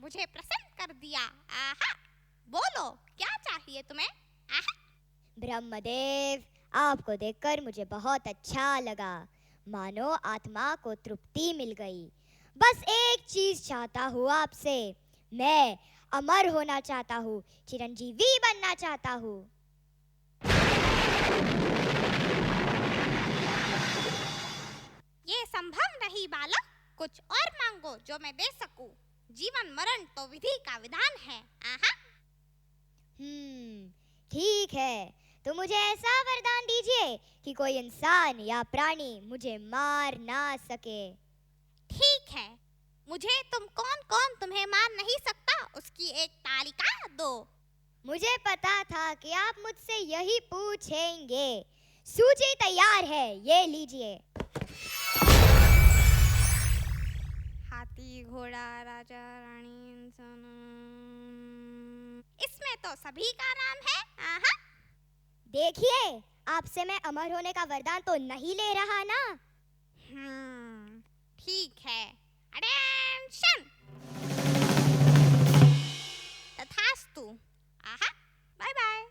मुझे प्रसन्न कर दिया। आहा, बोलो क्या चाहिए तुम्हें? आहा। ब्रह्मदेव, आपको देखकर मुझे बहुत अच्छा लगा, मानो आत्मा को तृप्ति मिल गई। बस एक चीज चाहता हूँ आपसे, मैं अमर होना चाहता हूँ, चिरंजीवी बनना चाहता हूँ। ये संभव नहीं बालक, कुछ और मांगो जो मैं दे सकूं। जीवन मरण तो विधि का विधान है। आहा। ठीक है, तो मुझे ऐसा वरदान दीजिए कि कोई इंसान या प्राणी मुझे मार ना सके। ठीक है, मुझे कौन तुम्हें मार नहीं सकता उसकी एक तालिका दो। मुझे पता था कि आप मुझसे यही पूछेंगे। सूची तैयार है, ये लीजिए। हाथी, घोड़ा, राजा, रानी, इंसान। इसमें तो सभी का नाम है। आहा। देखिए, आपसे मैं अमर होने का वरदान तो नहीं ले रहा ना। ठीक है। अटेंशन। तथास्तु। आहा, bye bye.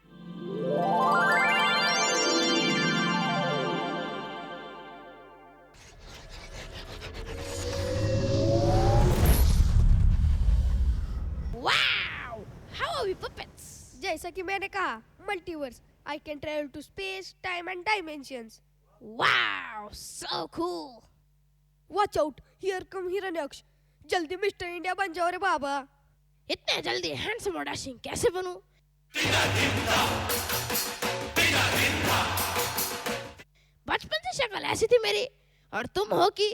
Wow! How are we puppets? जैसा कि मैंने कहा, multiverse. I can travel to space, time and dimensions. Wow! So cool! Watch out! Here come Hiranyaksha. जल्दी मिस्टर इंडिया बन जाओ रे बाबा. इतने जल्दी हैंडसम और डैशिंग कैसे बनूं? बचपन से शक्ल ऐसी थी मेरी, और तुम हो कि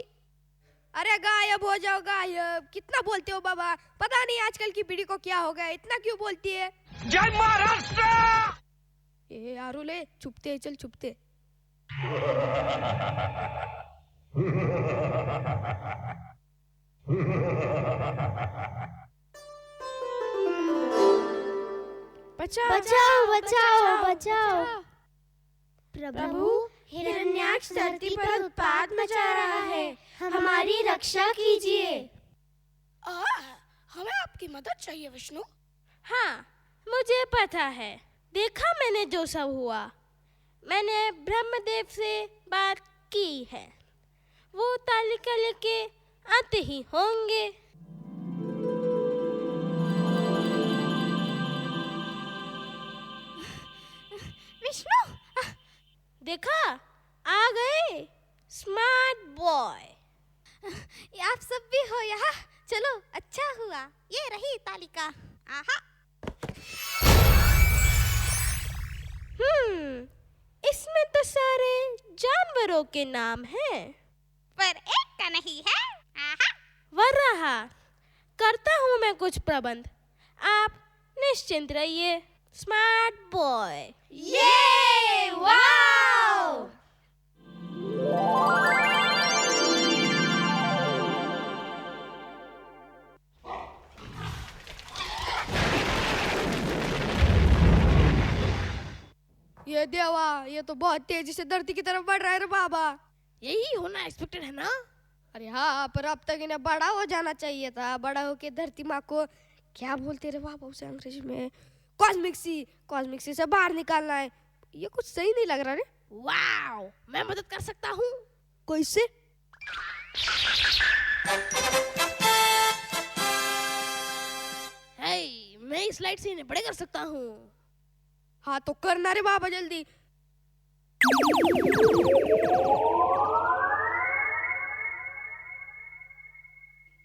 अरे गायब हो जाओ गायब. कितना बोलते हो बाबा. पता नहीं आजकल की पीढ़ी को क्या हो गया, इतना क्यों बोलती है. जय महाराष्ट्र. ए आरुले, छुपते चल छुपते. बचाओ बचाओ बचाओ बचाओ। प्रभु, हिरण्याक्ष धरती पर उत्पात मचा रहा है, हमारी रक्षा कीजिए. हमें आपकी मदद चाहिए विष्णु. हाँ, मुझे पता है. देखा मैंने जो सब हुआ. मैंने ब्रह्मदेव से बात की है. वो तालिका लेके आते ही होंगे. विष्णु, देखा, आ गए स्मार्ट बॉय. आप सब भी हो यहाँ. चलो, अच्छा हुआ. ये रही तालिका. आहा. इसमें तो सारे जानवरों के नाम हैं, पर एक का नहीं है. आहा. वरहा करता हूँ मैं कुछ प्रबंध. आप निश्चिंत रहिए स्मार्ट बॉय. ये वाओ! ये देवा, ये तो बहुत तेजी से धरती की तरफ बढ़ रहा है रे बाबा. यही होना एक्सपेक्टेड है ना. अरे हाँ, पर अब तक इन्हें बड़ा हो जाना चाहिए था. बड़ा होके धरती माँ को क्या बोलते रे बाबा उसे अंग्रेजी में, कॉस्मिक सी से बाहर निकालना है. ये कुछ सही नहीं लग रहा रे. वाओ, मैं मदद कर सकता हूँ. कैसे? मैं इस लाइट से इन्हें बड़े कर सकता हूँ. हाँ तो करना रे बाबा जल्दी.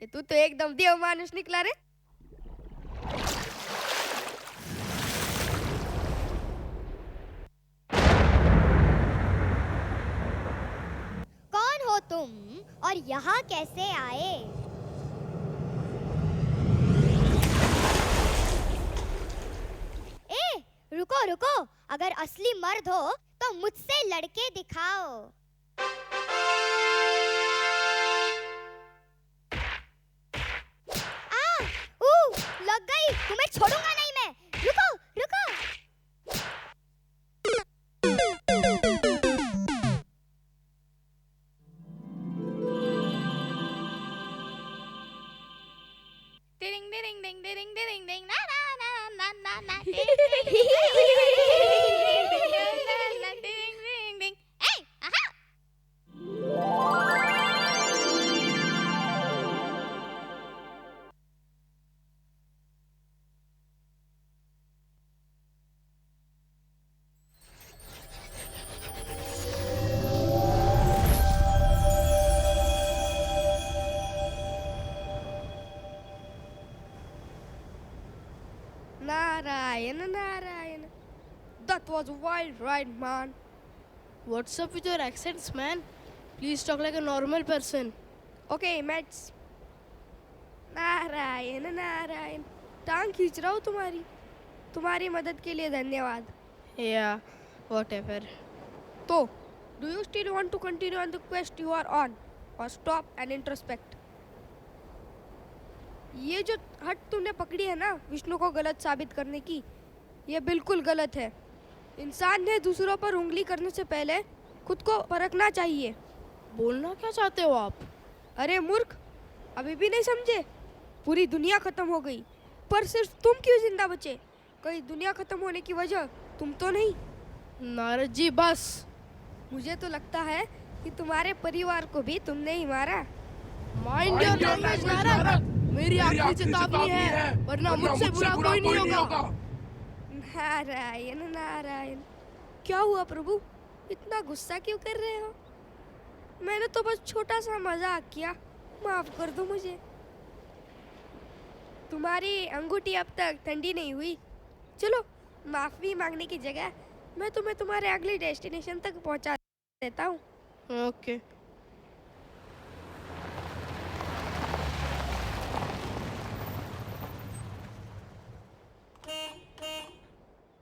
ये तू तो एकदम देव मानुष निकला रे. कौन हो तुम और यहाँ कैसे आए? रुको रुको, अगर असली मर्द हो तो मुझसे लड़के दिखाओ. लग गई. तुम्हें छोड़ूंगा नहीं मैं. रुको रुको. टिरिंग डिरिंग डिंग डिरिंग डिरिंग डिंग ना ना ना ना ना ना डिरिंग डिरिंग डिरिंग डिंग। ए आहा Narayana, Narayana. That was a wild ride, man. What's up with your accents, man? Please talk like a normal person. Okay, mates. Narayan Narayan, टांग खींच रहा हूँ तुम्हारी मदद के लिए धन्यवाद। Yeah, whatever. तो, do you still want to continue on the quest you are on, or stop and introspect? ये जो हट तुमने पकड़ी है ना विष्णु को गलत साबित करने की, ये बिल्कुल गलत है। इंसान ने दूसरों पर उंगली करने से पहले खुद को परखना चाहिए। बोलना क्या चाहते हो आप? अरे मूर्ख, अभी भी नहीं समझे? पूरी दुनिया खत्म हो गई, पर सिर्फ तुम क्यों जिंदा बचे? कहीं दुनिया खत्म होने की वजह तुम तो नहीं? नारद जी बस। मुझे तो लगता है कि तुम्हारे परिवार को भी तुमने ही मारा। Mind your language Narad. मेरी आखिरी चेतावनी है, वरना मुझसे बुरा कोई नहीं होगा। नारायण नारायण, क्या हुआ प्रभु, इतना गुस्सा क्यों कर रहे हो? मैंने तो बस छोटा सा मजाक किया, माफ कर दो मुझे। तुम्हारी अंगूठी अब तक ठंडी नहीं हुई। चलो, माफी मांगने की जगह मैं तुम्हें तुम्हारे अगले डेस्टिनेशन तक पहुंचा देता हूँ। Okay.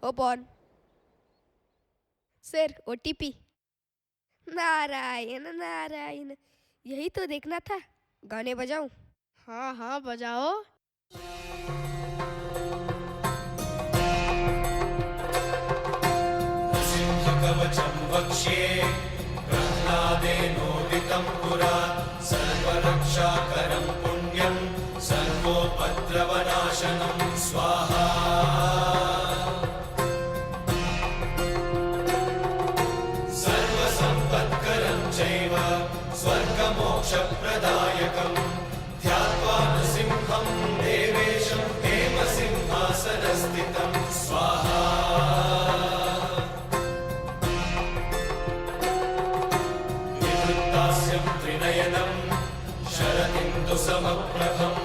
Open sir, OTP. Narayan Narayan, यही तो देखना था। गाने बजाऊं? हाँ हाँ बजाओ। कवचं वक्ष्ये प्रह्लादेनोदितं पुरा सर्वरक्षाकरं पुण्यं सर्वोपद्रवनाशनं स्वाहा। सर्वसम्पत्करं चैव स्वर्गमोक्षप्रदायकं ध्यात्वा नृसिंहं देवेशं हेमसिंहासनस्थितं स्वाहा। त्रिनयनं शरदिन्दुसमप्रभं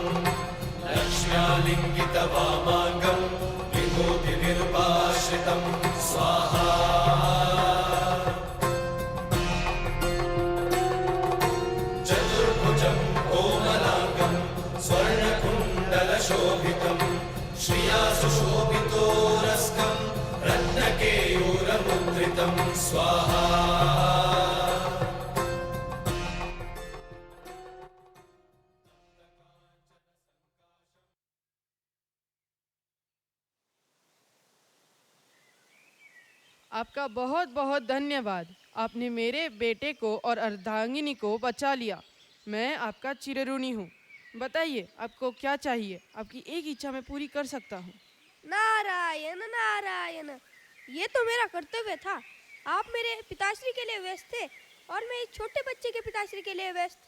लक्ष्म्यालिङ्गितवामाङ्गं विभूतिनिरुपाश्रितं स्वाहा। चतुर्भुजं कोमलाङ्गं स्वर्णकुण्डलशोभितं श्रिया सुशोभितोरस्कं रत्नकेयूरमुद्रितं स्वाहा। आपका बहुत बहुत धन्यवाद। आपने मेरे बेटे को और अर्धांगिनी को बचा लिया। मैं आपका चिरऋणी हूँ। बताइए आपको क्या चाहिए? आपकी एक इच्छा मैं पूरी कर सकता हूँ। नारायण नारायण, ये तो मेरा कर्तव्य था। आप मेरे पिताश्री के लिए व्यस्त थे और मैं इस छोटे बच्चे के पिताश्री के लिए व्यस्त।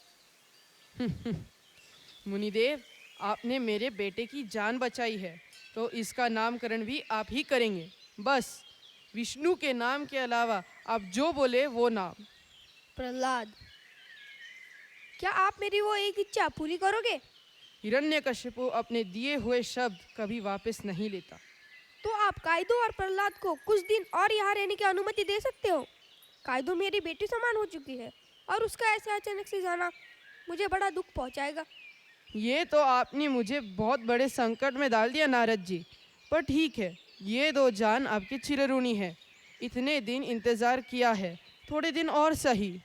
मुनिदेव, आपने मेरे बेटे की जान बचाई है तो इसका नामकरण भी आप ही करेंगे। बस विष्णु के नाम के अलावा आप जो बोले वो नाम। प्रहलाद, क्या आप मेरी वो एक इच्छा पूरी करोगे? हिरण्यकशिपु अपने दिए हुए शब्द कभी वापस नहीं लेता। तो आप कायदो और प्रहलाद को कुछ दिन और यहाँ रहने की अनुमति दे सकते हो। कायदो मेरी बेटी समान हो चुकी है और उसका ऐसे अचानक से जाना मुझे बड़ा दुख पहुँचाएगा। ये तो आपने मुझे बहुत बड़े संकट में डाल दिया नारद जी। पर ठीक है, ये दो जान आपके चिरऋणी है। इतने दिन इंतजार किया है, थोड़े दिन और सही।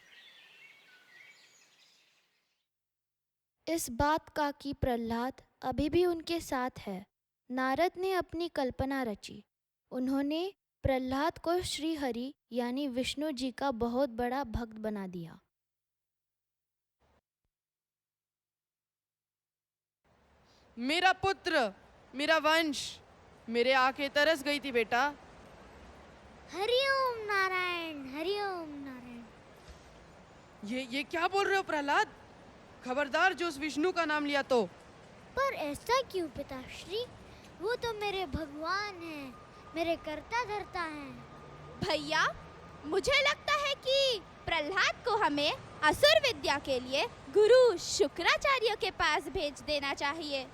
इस बात का कि प्रहलाद अभी भी उनके साथ है, नारद ने अपनी कल्पना रची। उन्होंने प्रहलाद को श्री हरि यानी विष्णु जी का बहुत बड़ा भक्त बना दिया। मेरा पुत्र, मेरा वंश, मेरे आंखें तरस गई थी बेटा। हरिओम नारायण, हरिओम नारायण। ये क्या बोल रहे हो प्रहलाद? खबरदार जो उस विष्णु का नाम लिया तो। पर ऐसा क्यों पिताश्री? वो तो मेरे भगवान हैं, मेरे कर्ता धर्ता हैं। भैया, मुझे लगता है कि प्रहलाद को हमें असुर विद्या के लिए गुरु शुक्राचार्य के पास भेज देना चाहिए।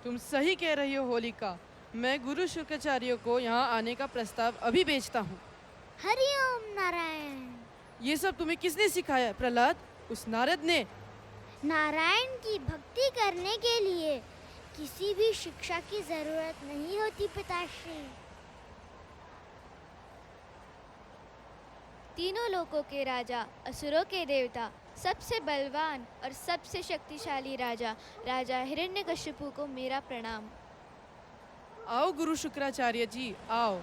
तुम सही कह रही हो होलिका। मैं गुरु शुक्राचार्य को यहाँ आने का प्रस्ताव अभी भेजता हूँ। हरिओम नारायण। ये सब तुम्हें किसने सिखाया प्रहलाद? उस नारद ने? नारायण की भक्ति करने के लिए किसी भी शिक्षा की जरूरत नहीं होती पिताश्री। तीनों लोकों के राजा, असुरों के देवता, सबसे बलवान और सबसे शक्तिशाली राजा राजा हिरण्यकशिपु को मेरा प्रणाम। आओ गुरु शुक्राचार्य जी, आओ।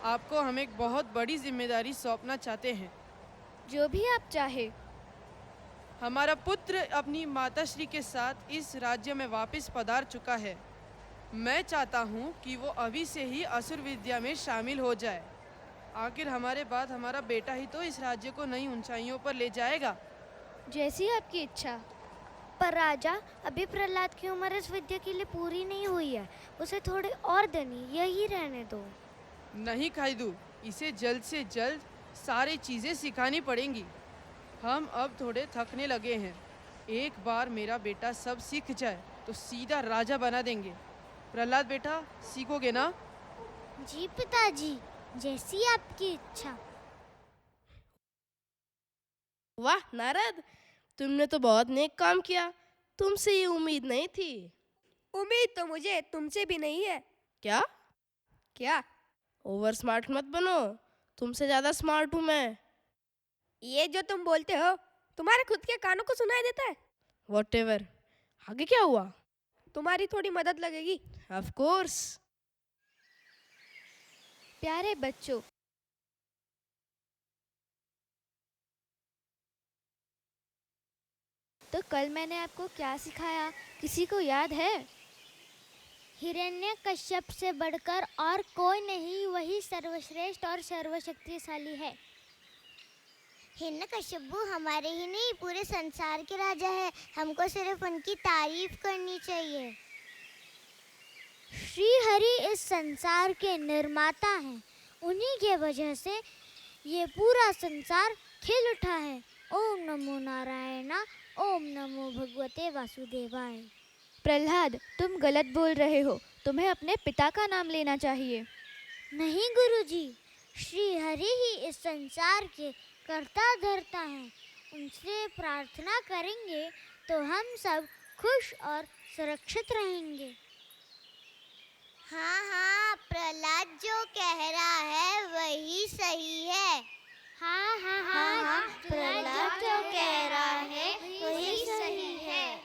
आपको हम एक बहुत बड़ी जिम्मेदारी सौंपना चाहते हैं। जो भी आप चाहे। हमारा पुत्र अपनी माताश्री के साथ इस राज्य में वापस पधार चुका है। मैं चाहता हूँ कि वो अभी से ही असुर विद्या में शामिल हो जाए। आखिर हमारे बाद हमारा बेटा ही तो इस राज्य को नई ऊंचाइयों पर ले जाएगा। जैसी आपकी इच्छा। पर राजा, अभी प्रहलाद की उम्र इस विद्या के लिए पूरी नहीं हुई है। उसे थोड़े और दिन यही रहने दो। नहीं खाइदू, इसे जल्द से जल्द सारी चीज़ें सिखानी पड़ेंगी। हम अब थोड़े थकने लगे हैं। एक बार मेरा बेटा सब सीख जाए तो सीधा राजा बना देंगे। प्रहलाद बेटा, सीखोगे ना? जी पिताजी, जैसी आपकी इच्छा। वाह नारद, तुमने तो बहुत नेक काम किया। तुमसे ये उम्मीद नहीं थी। उम्मीद तो मुझे तुमसे भी नहीं है। क्या? क्या? ओवर स्मार्ट मत बनो। तुमसे ज्यादा स्मार्ट हूँ मैं। ये जो तुम बोलते हो, तुम्हारे खुद के कानों को सुनाई देता है? Whatever. आगे क्या हुआ? तुम्हारी थोड़ी मदद लगेगी। Of course. प्यारे बच्चों, तो कल मैंने आपको क्या सिखाया, किसी को याद है? हिरण्यकश्यप से बढ़कर और कोई नहीं, वही सर्वश्रेष्ठ और सर्वशक्तिशाली है। हिरण्यकश्यप हमारे ही नहीं, पूरे संसार के राजा है। हमको सिर्फ उनकी तारीफ करनी चाहिए। श्री हरि इस संसार के निर्माता हैं। उन्हीं के वजह से ये पूरा संसार खिल उठा है। ओम नमो नारायण, ओम नमो भगवते वासुदेवाय। प्रहलाद, तुम गलत बोल रहे हो। तुम्हें अपने पिता का नाम लेना चाहिए। नहीं गुरुजी, श्री हरि ही इस संसार के कर्ता धर्ता हैं। उनसे प्रार्थना करेंगे तो हम सब खुश और सुरक्षित रहेंगे। हाँ हाँ, प्रहलाद जो कह रहा है वही सही है। हाँ हाँ हाँ, प्रहलाद जो कह रहा है वही सही है।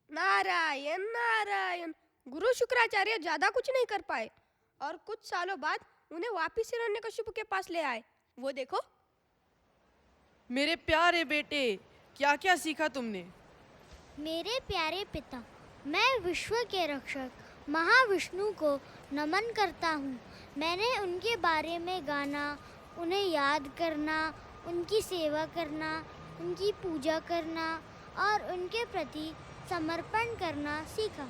नारायण नारायण। गुरु शुक्राचार्य ज्यादा कुछ नहीं कर पाए और कुछ सालों बाद उन्हें वापिस हिरण्यकशिपु के पास ले आए। वो देखो। मेरे प्यारे बेटे, क्या क्या सीखा तुमने? मेरे प्यारे पिता, मैं विश्व के रक्षक महाविष्णु को नमन करता हूँ। मैंने उनके बारे में गाना, उन्हें याद करना, उनकी सेवा करना, उनकी पूजा करना और उनके प्रति समर्पण करना सीखा।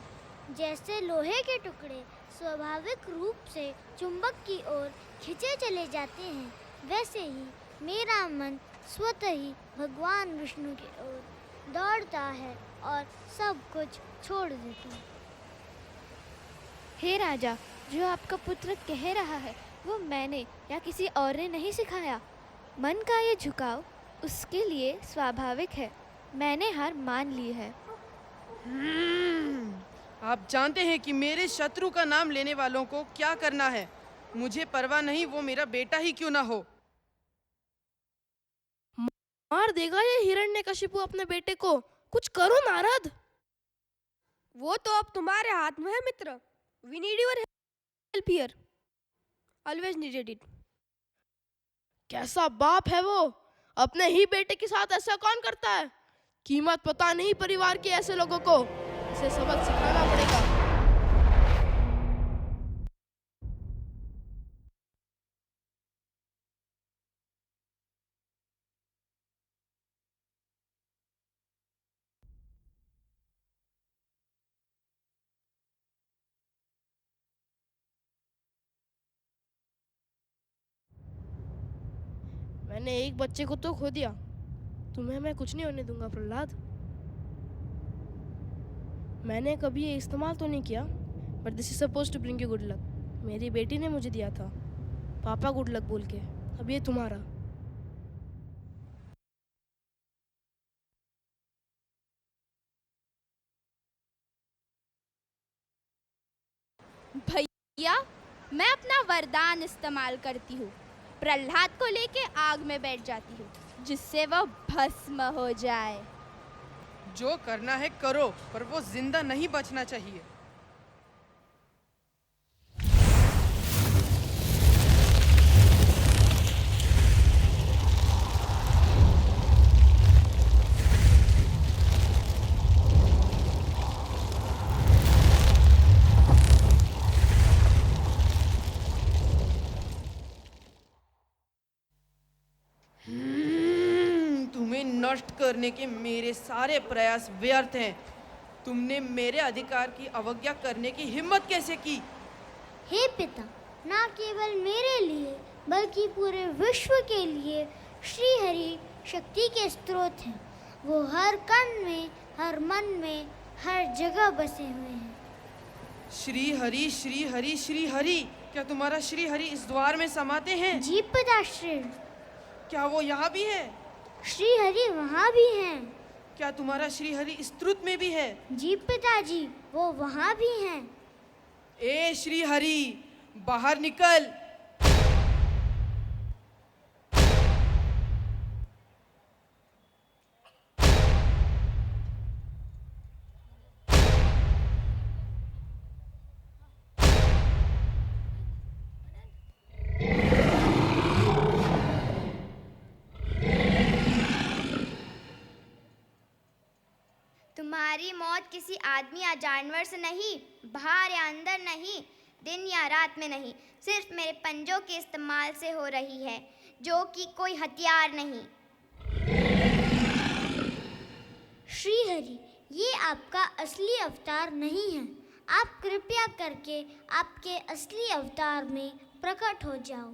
जैसे लोहे के टुकड़े स्वाभाविक रूप से चुंबक की ओर खिंचे चले जाते हैं, वैसे ही मेरा मन स्वतः ही भगवान विष्णु की ओर दौड़ता है और सब कुछ छोड़ देता है। हे राजा, जो आपका पुत्र कह रहा है वो मैंने या किसी और ने नहीं सिखाया। मन का ये झुकाव उसके लिए स्वाभाविक है। मैंने हार मान ली है। आप जानते हैं कि मेरे शत्रु का नाम लेने वालों को क्या करना है। मुझे परवाह नहीं, वो मेरा बेटा ही क्यों ना हो। मार देगा ये हिरण्यकशिपु अपने बेटे को। कुछ करो नारद। वो तो अब तुम्हारे हाथ में है मित्र। We need your help here. Always needed it. कैसा बाप है वो? अपने ही बेटे के साथ ऐसा कौन करता है? कीमत पता नहीं परिवार के ऐसे लोगों को, इसे सबक सिखाना पड़ेगा। मैंने एक बच्चे को तो खो दिया, तुम्हें मैं कुछ नहीं होने दूंगा प्रहलाद। मैंने कभी ये इस्तेमाल तो नहीं किया, but this is suppose to bring you good luck. मेरी बेटी ने मुझे दिया था पापा गुड लक बोल के, अब ये तुम्हारा। भैया, मैं अपना वरदान इस्तेमाल करती हूँ। प्रहलाद को लेके आग में बैठ जाती हूँ, जिससे वह भस्म हो जाए। जो करना है करो, पर वो जिंदा नहीं बचना चाहिए। तुम्हें नष्ट करने के मेरे सारे प्रयास व्यर्थ हैं। तुमने मेरे अधिकार की अवज्ञा करने की हिम्मत कैसे की? हे पिता, ना केवल मेरे लिए बल्कि पूरे विश्व के लिए श्री हरि शक्ति के स्रोत हैं। वो हर कण में, हर मन में, हर जगह बसे हुए हैं। श्री हरि, श्री हरि, श्री हरि। क्या तुम्हारा श्री हरि इस द्वार में समाते हैं? जी पिताश्री। क्या वो यहाँ भी है? श्री हरि वहाँ भी हैं। क्या तुम्हारा श्री हरि इस त्रुत में भी है? जी पिताजी, वो वहाँ भी हैं। ए श्री हरि, बाहर निकल। तुम्हारी मौत किसी आदमी या जानवर से नहीं, बाहर या अंदर नहीं, दिन या रात में नहीं, सिर्फ मेरे पंजों के इस्तेमाल से हो रही है, जो कि कोई हथियार नहीं। श्री हरि, ये आपका असली अवतार नहीं है। आप कृपया करके आपके असली अवतार में प्रकट हो जाओ।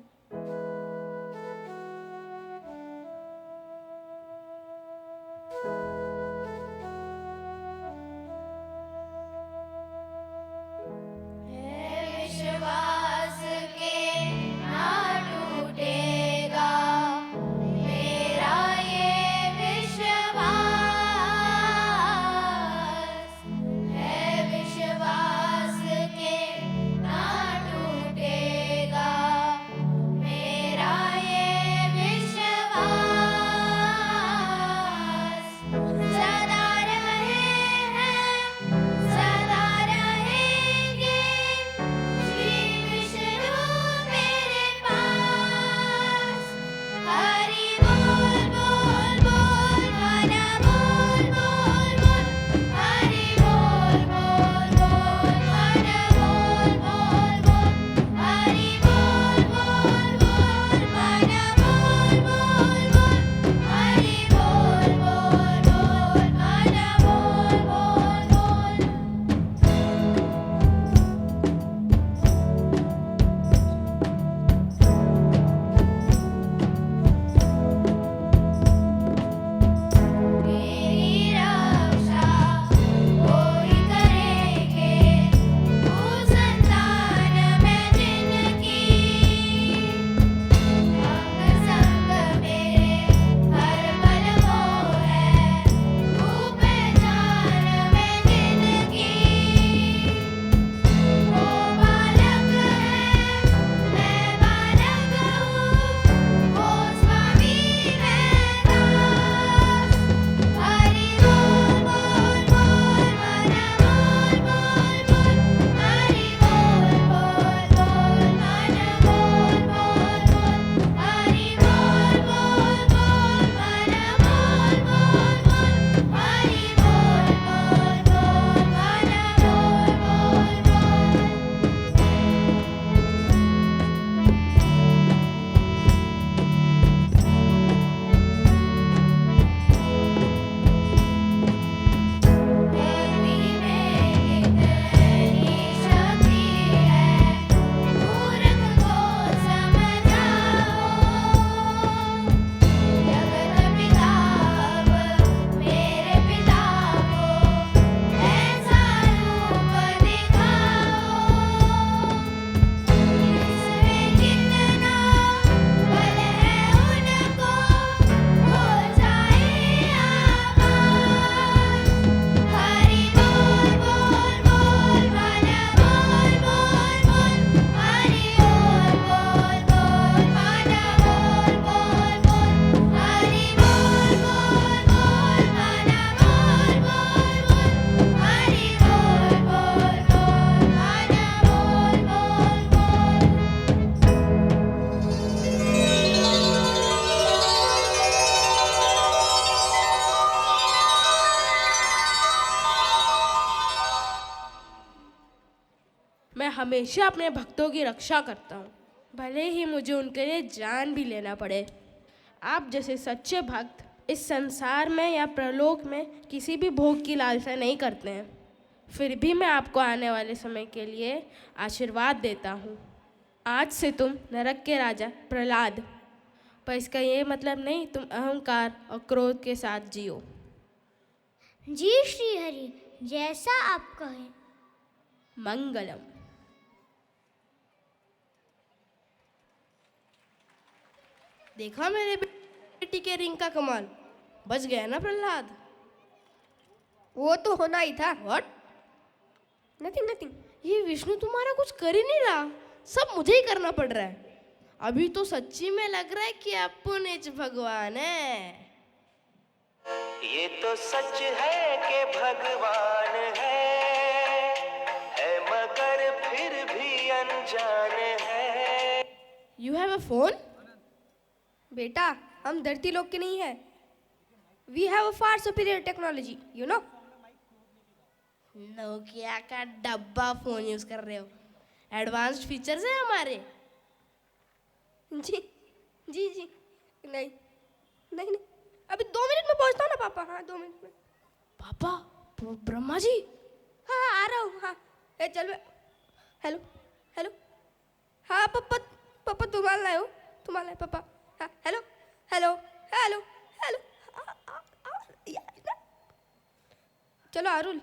हमेशा अपने भक्तों की रक्षा करता हूँ, भले ही मुझे उनके लिए जान भी लेना पड़े। आप जैसे सच्चे भक्त इस संसार में या प्रलोक में किसी भी भोग की लालसा नहीं करते हैं। फिर भी मैं आपको आने वाले समय के लिए आशीर्वाद देता हूँ। आज से तुम नरक के राजा प्रहलाद, पर इसका ये मतलब नहीं तुम अहंकार और क्रोध के साथ जियो। जी श्री हरि, जैसा आप कहें। मंगलम। देखा मेरे बेटी के रिंग का कमाल, बच गया ना प्रहलाद? वो तो होना ही था। व्हाट? Nothing nothing. ये विष्णु तुम्हारा कुछ कर ही नहीं रहा, सब मुझे ही करना पड़ रहा है। अभी तो सच्ची में लग रहा है कि आप पुनिच भगवान है। ये तो सच है कि भगवान है मगर फिर भी अनजान है। You have a phone? बेटा, हम धरती लोक के नहीं हैं। We have a far superior technology, you know. Nokia का डब्बा फोन यूज कर रहे हो, एडवांस्ड फीचर्स है हमारे। जी जी जी। नहीं नहीं नहीं, अभी 2 मिनट में पहुंचता हूँ ना पापा। हाँ 2 मिनट में। पापा? ब्रह्मा जी? हाँ हाँ, आ रहा हूँ। हाँ ए चल बे। Hello hello. हाँ पापा, पापा तुम्हारा लाए हो, तुम्हारा लाए पापा। हाँ हेलो हेलो हेलो हेलो। चलो अरुल,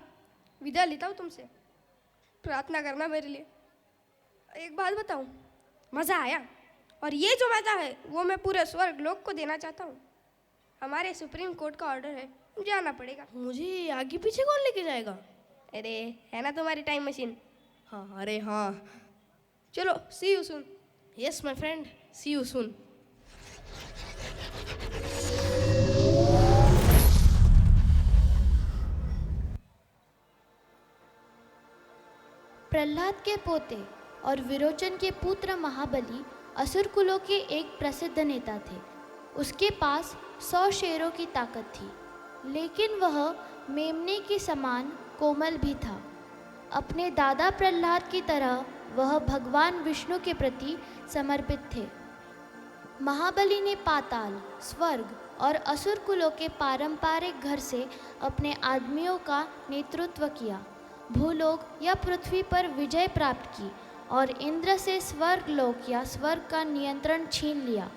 विदा लेता हूँ तुमसे। प्रार्थना करना मेरे लिए। एक बात बताऊँ, मज़ा आया, और ये जो मज़ा है वो मैं पूरे स्वर्ग लोक को देना चाहता हूँ। हमारे सुप्रीम कोर्ट का ऑर्डर है, जाना पड़ेगा। मुझे आगे पीछे कौन लेके जाएगा? अरे है ना तुम्हारी टाइम मशीन। हाँ, अरे हाँ। चलो, see you soon. Yes my friend, see you soon. Prahlad के पोते और विरोचन के पुत्र महाबली असुर कुलों के एक प्रसिद्ध नेता थे। उसके पास 100 शेरों की ताकत थी, लेकिन वह मेमने के समान कोमल भी था। अपने दादा प्रहलाद की तरह वह भगवान विष्णु के प्रति समर्पित थे। महाबली ने पाताल, स्वर्ग और असुर कुलों के पारंपरिक घर से अपने आदमियों का नेतृत्व किया, भूलोक या पृथ्वी पर विजय प्राप्त की और इंद्र से स्वर्ग लोक या स्वर्ग का नियंत्रण छीन लिया।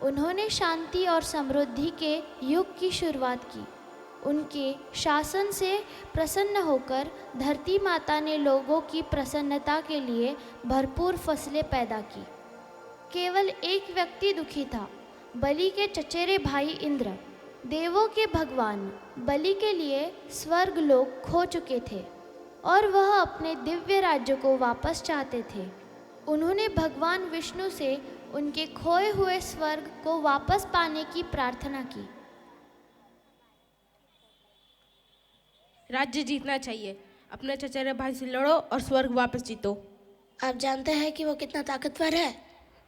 उन्होंने शांति और समृद्धि के युग की शुरुआत की। उनके शासन से प्रसन्न होकर धरती माता ने लोगों की प्रसन्नता के लिए भरपूर फसलें पैदा की। केवल एक व्यक्ति दुखी था, बलि के चचेरे भाई इंद्र। देवों के भगवान बलि के लिए स्वर्ग लोक खो चुके थे और वह अपने दिव्य राज्य को वापस चाहते थे। उन्होंने भगवान विष्णु से उनके खोए हुए स्वर्ग को वापस पाने की प्रार्थना की। राज्य जीतना चाहिए, अपने चचेरे भाई से लड़ो और स्वर्ग वापस जीतो। आप जानते हैं कि वो कितना ताकतवर है।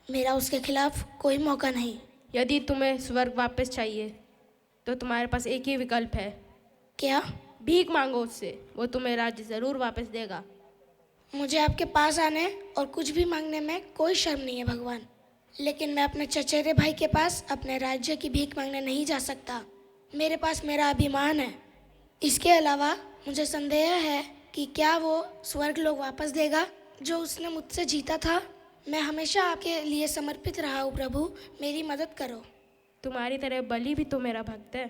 मेरा उसके खिलाफ कोई मौका नहीं। यदि तुम्हें स्वर्ग वापस चाहिए तो तुम्हारे पास एक ही विकल्प है। क्या? भीख मांगो उससे, वो तुम्हें राज्य जरूर वापस देगा। मुझे आपके पास आने और कुछ भी मांगने में कोई शर्म नहीं है भगवान, लेकिन मैं अपने चचेरे भाई के पास अपने राज्य की भीख मांगने नहीं जा सकता। मेरे पास मेरा अभिमान है। इसके अलावा मुझे संदेह है कि क्या वो स्वर्ग लोक वापस देगा जो उसने मुझसे जीता था। मैं हमेशा आपके लिए समर्पित रहा हूँ प्रभु, मेरी मदद करो। तुम्हारी तरह बलि भी तो मेरा भक्त है।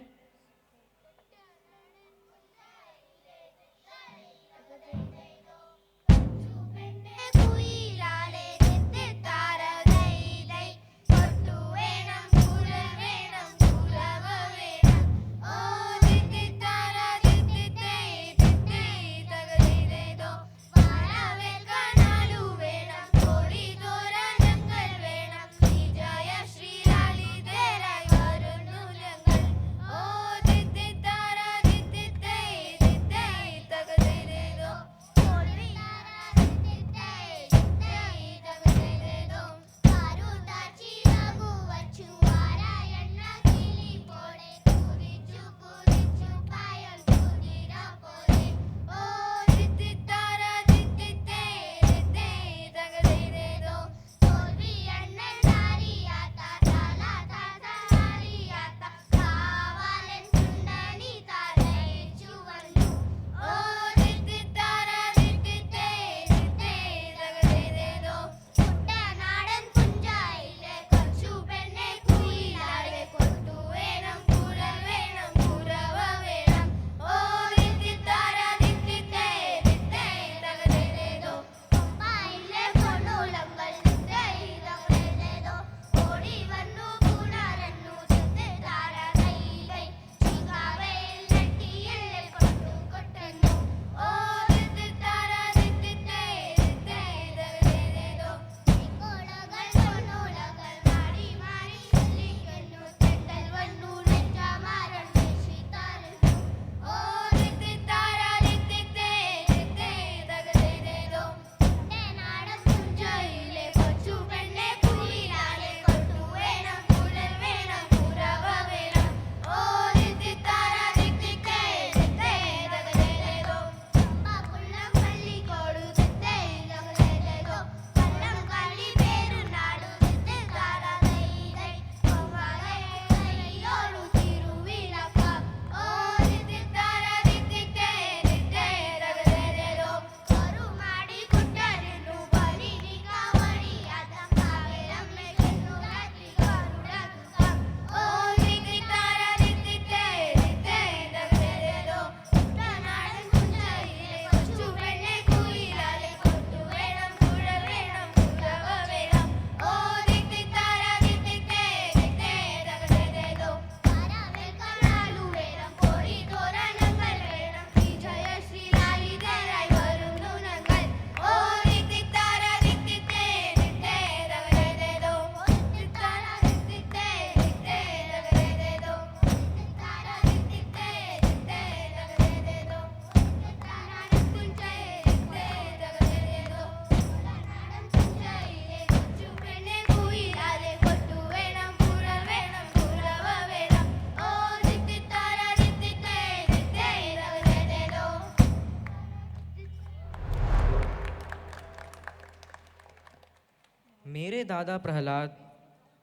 मेरे दादा प्रहलाद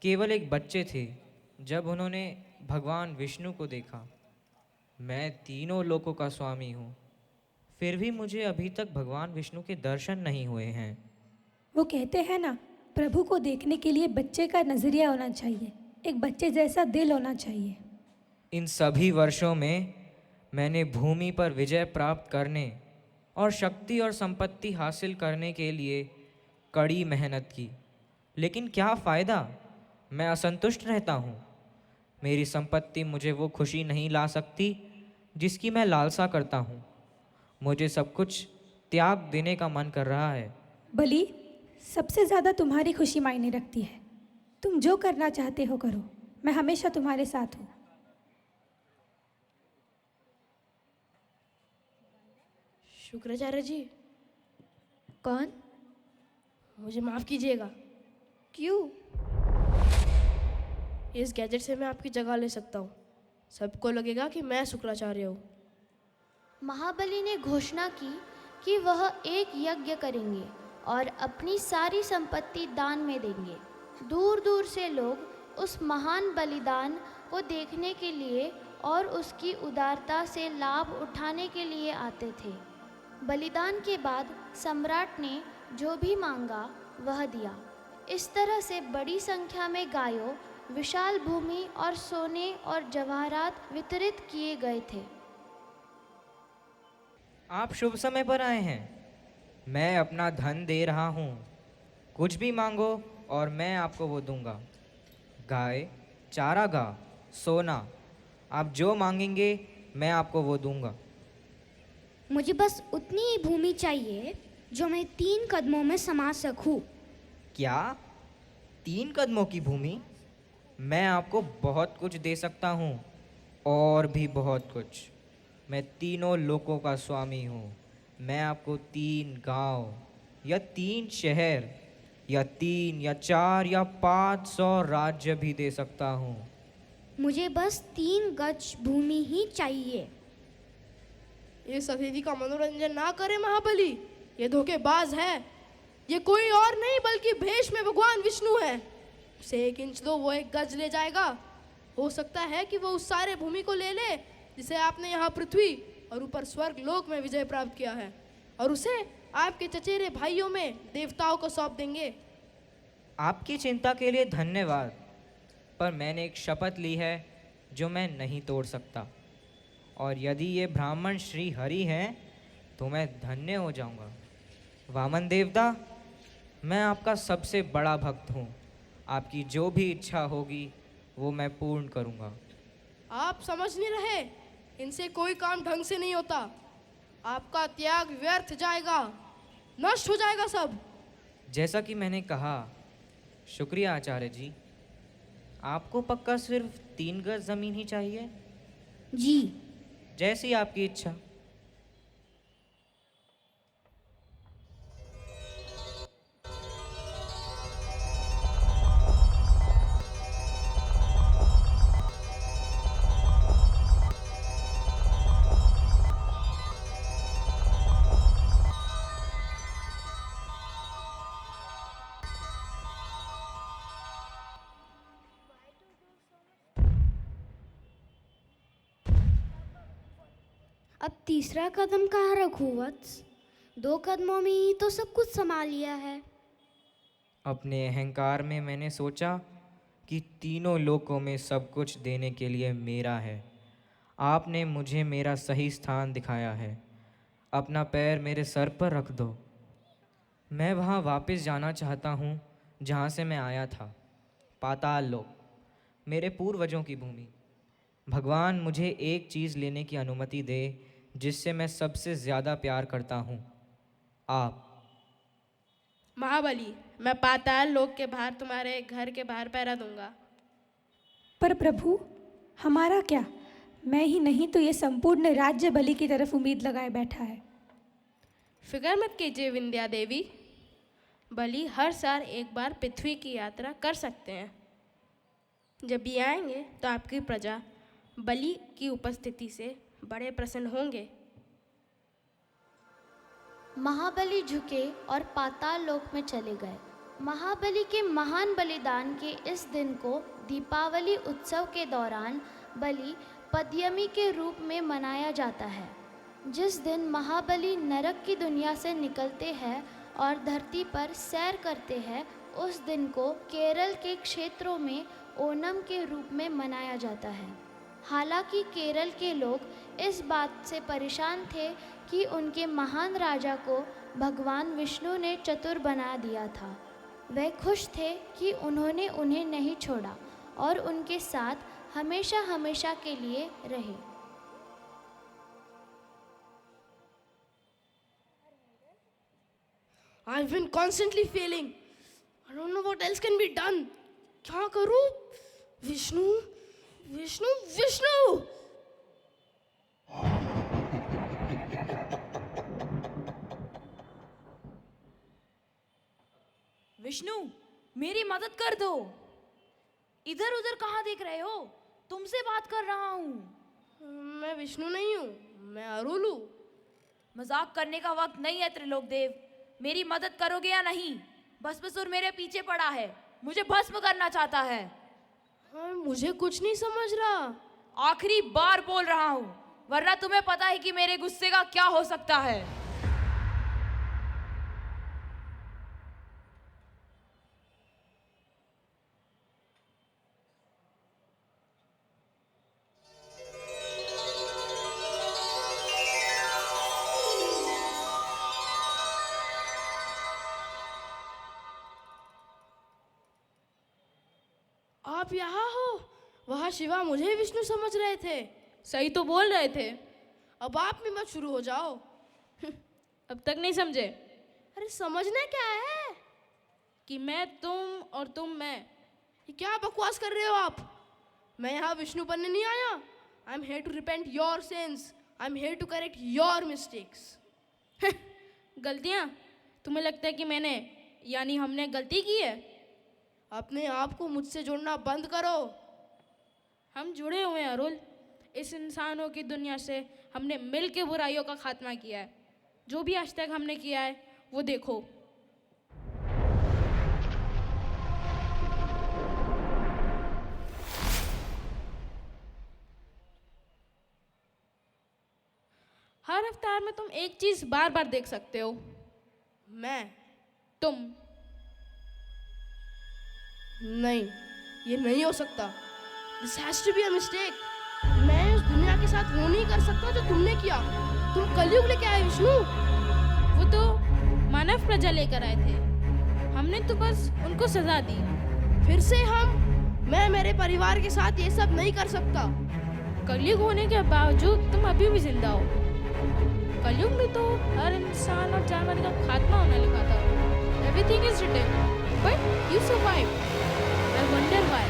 केवल एक बच्चे थे जब उन्होंने भगवान विष्णु को देखा। मैं तीनों लोकों का स्वामी हूँ, फिर भी मुझे अभी तक भगवान विष्णु के दर्शन नहीं हुए हैं। वो कहते हैं ना, प्रभु को देखने के लिए बच्चे का नजरिया होना चाहिए, एक बच्चे जैसा दिल होना चाहिए। इन सभी वर्षों में मैंने भूमि पर विजय प्राप्त करने और शक्ति और संपत्ति हासिल करने के लिए कड़ी मेहनत की, लेकिन क्या फ़ायदा? मैं असंतुष्ट रहता हूँ। मेरी संपत्ति मुझे वो खुशी नहीं ला सकती जिसकी मैं लालसा करता हूँ। मुझे सब कुछ त्याग देने का मन कर रहा है। बलि, सबसे ज़्यादा तुम्हारी खुशी मायने रखती है। तुम जो करना चाहते हो करो, मैं हमेशा तुम्हारे साथ हूँ। शुक्राचार्य जी। कौन? मुझे माफ़ कीजिएगा। क्यों? इस गैजेट से मैं आपकी जगह ले सकता हूँ। सबको लगेगा कि मैं शुक्राचार्य हूँ। महाबली ने घोषणा की कि वह एक यज्ञ करेंगे और अपनी सारी संपत्ति दान में देंगे। दूर दूर से लोग उस महान बलिदान को देखने के लिए और उसकी उदारता से लाभ उठाने के लिए आते थे। बलिदान के बाद सम्राट ने जो भी मांगा वह दिया। इस तरह से बड़ी संख्या में गायों, विशाल भूमि और सोने और जवाहरात वितरित किए गए थे। आप शुभ समय पर आए हैं। मैं अपना धन दे रहा हूँ। कुछ भी मांगो और मैं आपको वो दूंगा। गाय, चारागाह, सोना, आप जो मांगेंगे मैं आपको वो दूंगा। मुझे बस उतनी ही भूमि चाहिए जो मैं 3 कदमों में समा सकूं। क्या 3 कदमों की भूमि? मैं आपको बहुत कुछ दे सकता हूँ, और भी बहुत कुछ। मैं तीनों लोकों का स्वामी हूँ। मैं आपको 3 गांव या 3 शहर या 3 या 4 या 500 राज्य भी दे सकता हूँ। मुझे बस 3 गज भूमि ही चाहिए। इस अतिथि का मनोरंजन ना करे महाबली, ये धोखेबाज है। ये कोई और नहीं बल्कि भेष में भगवान विष्णु है। उसे 1 इंच दो, वो 1 गज ले जाएगा। हो सकता है कि वो उस सारे भूमि को ले ले जिसे आपने यहाँ पृथ्वी और ऊपर स्वर्ग लोक में विजय प्राप्त किया है, और उसे आपके चचेरे भाइयों में देवताओं को सौंप देंगे। आपकी चिंता के लिए धन्यवाद, पर मैंने एक शपथ ली है जो मैं नहीं तोड़ सकता, और यदि ये ब्राह्मण श्री हरि हैं तो मैं धन्य हो जाऊंगा। वामन देवता, मैं आपका सबसे बड़ा भक्त हूँ। आपकी जो भी इच्छा होगी वो मैं पूर्ण करूँगा। आप समझ नहीं रहे, इनसे कोई काम ढंग से नहीं होता। आपका त्याग व्यर्थ जाएगा, नष्ट हो जाएगा सब। जैसा कि मैंने कहा, शुक्रिया आचार्य जी। आपको पक्का सिर्फ 3 गज ज़मीन ही चाहिए? जी। जैसी आपकी इच्छा। अब तीसरा कदम कहाँ रखूं वत्स? 2 कदमों में ही तो सब कुछ संभाल लिया है। अपने अहंकार में मैंने सोचा कि तीनों लोकों में सब कुछ देने के लिए मेरा है। आपने मुझे मेरा सही स्थान दिखाया है। अपना पैर मेरे सर पर रख दो। मैं वहाँ वापस जाना चाहता हूँ जहाँ से मैं आया था, पाताल लोक, मेरे पूर्वजों की भूमि। भगवान मुझे एक चीज़ लेने की अनुमति दे जिससे मैं सबसे ज़्यादा प्यार करता हूँ, आप। महाबली, मैं पाताल लोक के बाहर तुम्हारे घर के बाहर पहरा दूंगा। पर प्रभु, हमारा क्या? मैं ही नहीं तो ये संपूर्ण राज्य बलि की तरफ उम्मीद लगाए बैठा है। फिक्र मत कीजिए विंध्या देवी, बलि हर साल एक बार पृथ्वी की यात्रा कर सकते हैं। जब भी आएंगे तो आपकी प्रजा बलि की उपस्थिति से बड़े प्रसन्न होंगे। महाबली झुके और पाताल लोक में चले गए। महाबली के महान बलिदान के इस दिन को दीपावली उत्सव के दौरान बलि पद्यमी के रूप में मनाया जाता है। जिस दिन महाबली नरक की दुनिया से निकलते हैं और धरती पर सैर करते हैं, उस दिन को केरल के क्षेत्रों में ओणम के रूप में मनाया जाता है। हालांकि केरल के लोग इस बात से परेशान थे कि उनके महान राजा को भगवान विष्णु ने चतुर बना दिया था। वे खुश थे कि उन्होंने उन्हें नहीं छोड़ा और उनके साथ हमेशा हमेशा के लिए रहे। I've been constantly failing. I don't know what else can be done. क्या करूं? विष्णु, विष्णु, विष्णु! विष्णु, मेरी मदद कर दो। इधर उधर कहाँ देख रहे हो? तुमसे बात कर रहा हूँ। मैं विष्णु नहीं हूँ, मैं अरुल हूँ। मजाक करने का वक्त नहीं है त्रिलोक देव। मेरी मदद करोगे या नहीं? भस्मासुर मेरे पीछे पड़ा है, मुझे भस्म करना चाहता है। मुझे कुछ नहीं समझ रहा। आखिरी बार बोल रहा हूँ, वरना तुम्हें पता है कि मेरे गुस्से का क्या हो सकता है। आप यहाँ हो? वहाँ शिवा मुझे विष्णु समझ रहे थे। सही तो बोल रहे थे। अब आप भी मत शुरू हो जाओ। अब तक नहीं समझे? अरे समझना क्या है? कि मैं तुम और तुम मैं। ये क्या बकवास कर रहे हो आप? मैं यहाँ विष्णु बनने नहीं आया। I am here to repent your sins. I am here to correct your mistakes. गलतियाँ? तुम्हें लगता है कि मैंने यानी हमने गलती की है? अपने आप को मुझसे जोड़ना बंद करो। हम जुड़े हुए हैं अरुल। इस इंसानों की दुनिया से हमने मिल के बुराइयों का खात्मा किया है। जो भी आज तक हमने किया है वो देखो। हर अवतार में तुम एक चीज बार बार देख सकते हो। तुम नहीं, ये नहीं हो सकता। This has to be a mistake. मैं उस दुनिया के साथ वो नहीं कर सकता जो तुमने किया। तुम कलयुग लेके आए विष्णु। वो तो मानव प्रजा लेकर आए थे, हमने तो बस उनको सजा दी। फिर से मैं मेरे परिवार के साथ ये सब नहीं कर सकता। कलयुग होने के बावजूद तुम अभी भी जिंदा हो। कलयुग में तो हर इंसान और जानवर का खात्मा होना लिखा था। Everything is written, but you survived. I wonder why.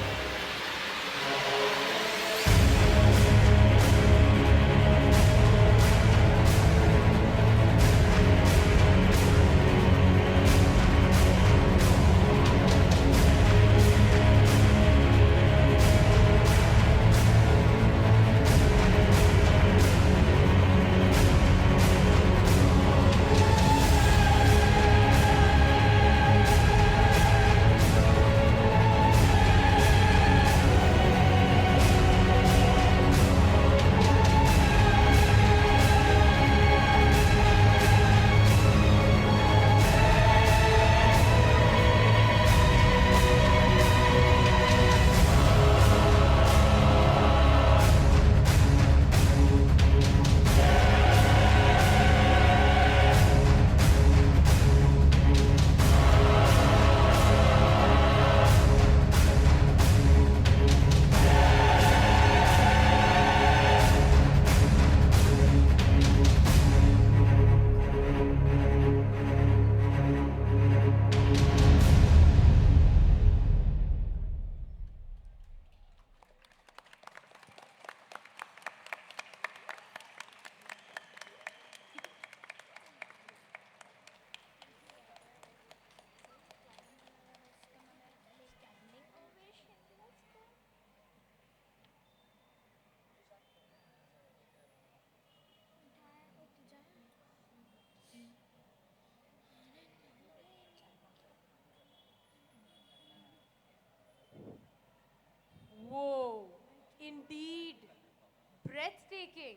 breathtaking,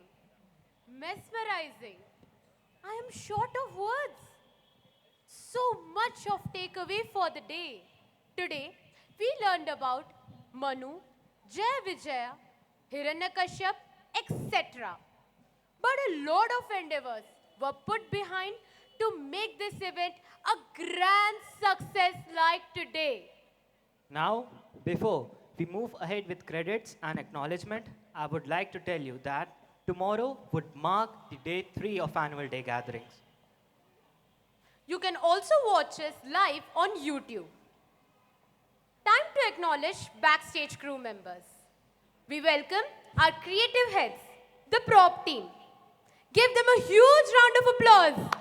mesmerizing. I am short of words. So much of takeaway for the day. Today, we learned about Manu, Jai Vijaya, Hiranyakashyap, etc. But a lot of endeavors were put behind to make this event a grand success like today. Now, before we move ahead with credits and acknowledgement, I would like to tell you that tomorrow would mark the day 3 of annual day gatherings. You can also watch us live on YouTube. Time to acknowledge backstage crew members. We welcome our creative heads, the prop team. Give them a huge round of applause.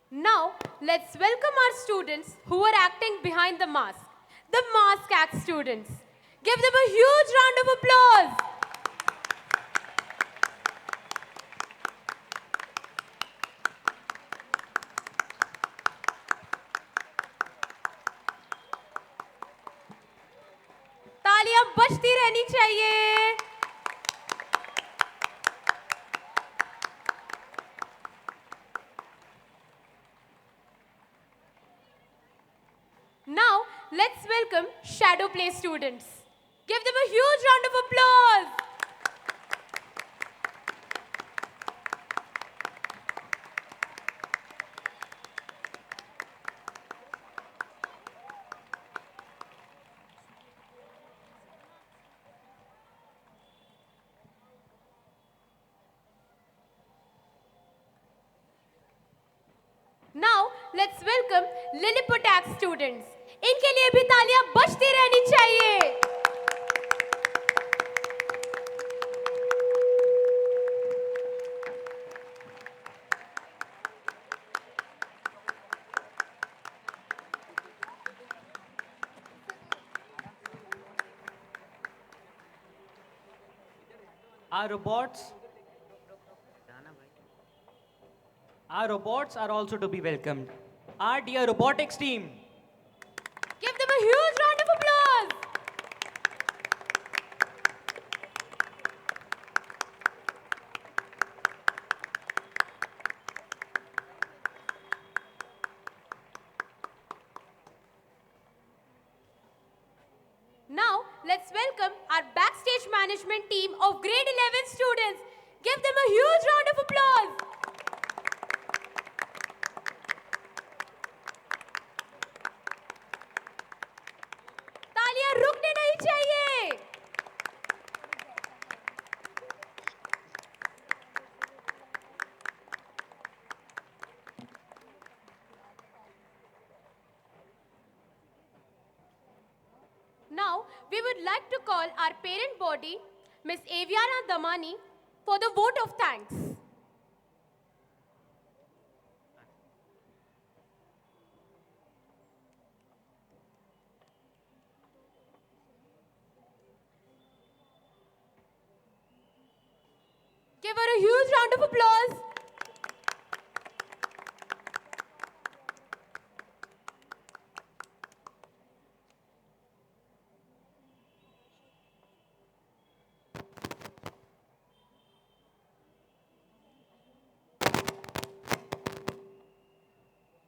Now, let's welcome our students who are acting behind the mask, the mask act students. Give them a huge round of applause. तालियां बजती रहनी चाहिए. Now, let's welcome Shadow Play students. Give them a huge round of applause. Now, let's welcome Lilliput Act students. इनके लिए भी तालियां बजती रहनी चाहिए. Our robots are also to be welcomed. Our dear robotics team. Give them a huge round of applause. Now, let's welcome our backstage management team of grade 11 students. Give them a huge round of applause. तालियां रुकने नहीं चाहिए. Now, we would like to call our parent body, Miss Aviana Damani, for the vote of thanks. Give her a huge round of applause.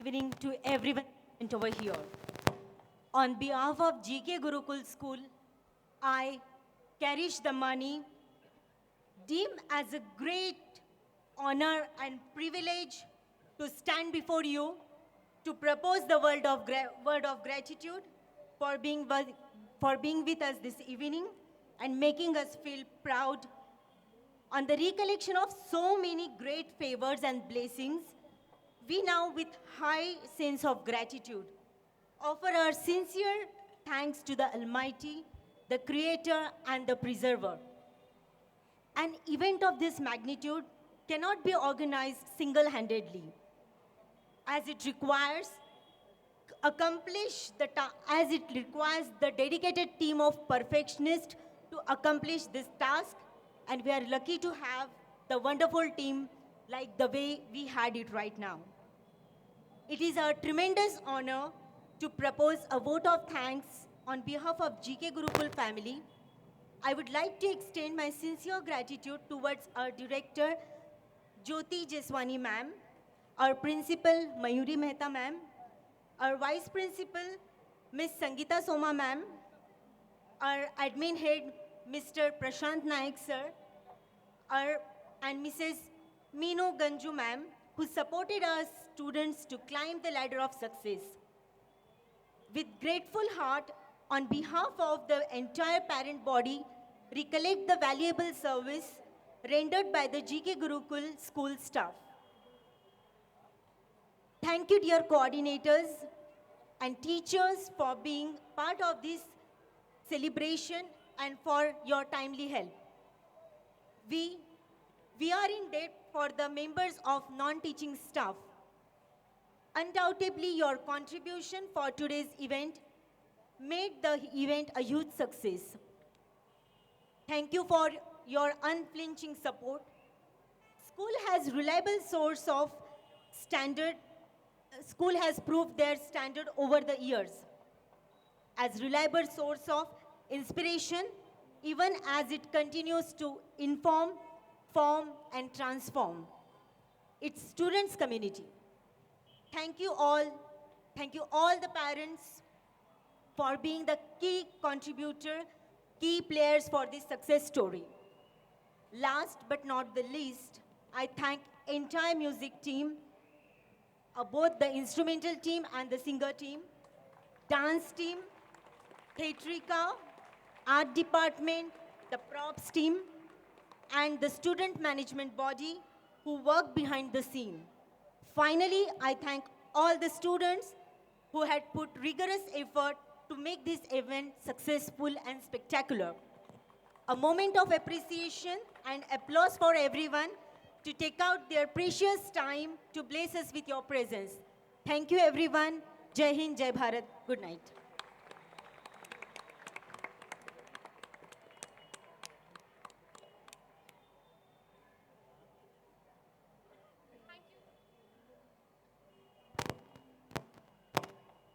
Evening to everyone over here. On behalf of GK Gurukul School, I, Karish Damani, deem as a great honor and privilege to stand before you to propose the word of gratitude for being with us this evening and making us feel proud on the recollection of so many great favors and blessings. We now, with high sense of gratitude, offer our sincere thanks to the Almighty, the Creator and the Preserver. An event of this magnitude cannot be organized single-handedly. as it requires as it requires the dedicated team of perfectionists to accomplish this task, and we are lucky to have the wonderful team like the way we had it right now. It is a tremendous honor to propose a vote of thanks on behalf of GK Gurukul family. I would like to extend my sincere gratitude towards our director, Jyoti Jeswani ma'am, our principal, Mayuri Mehta ma'am, our vice principal, Miss Sangeeta Soma ma'am, our admin head, Mr. Prashant Naik sir, and Mrs. Meenu Ganju ma'am, who supported our students to climb the ladder of success. With grateful heart, on behalf of the entire parent body, recollect the valuable service rendered by the GK Gurukul school staff. Thank you, dear coordinators and teachers, for being part of this celebration and for your timely help. We are in debt for the members of non-teaching staff. Undoubtedly, your contribution for today's event made the event a huge success. Thank you for your unflinching support. School has proved their standard over the years as reliable source of inspiration, even as it continues to inform, form, and transform its students' community. Thank you all the parents for being the key contributor, key players for this success story. Last but not the least, I thank entire music team, both the instrumental team and the singer team, dance team, theatrica, art department, the props team, and the student management body who work behind the scene. Finally, I thank all the students who had put rigorous effort to make this event successful and spectacular. A moment of appreciation and applause for everyone to take out their precious time to bless us with your presence. Thank you, everyone. Jai Hind, Jai Bharat. Good night.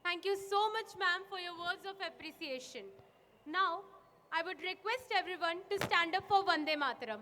Thank you so much, ma'am, for your words of appreciation. Now, I would request everyone to stand up for Vande Mataram.